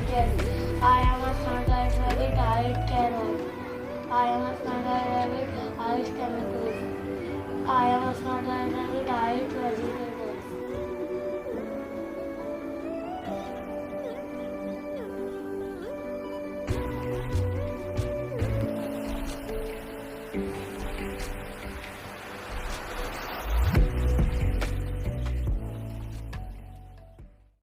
yes. I am a smart rabbit. I eat carrot. I am a smart rabbit. I eat chemicals. I am a smart rabbit. I eat vegetables.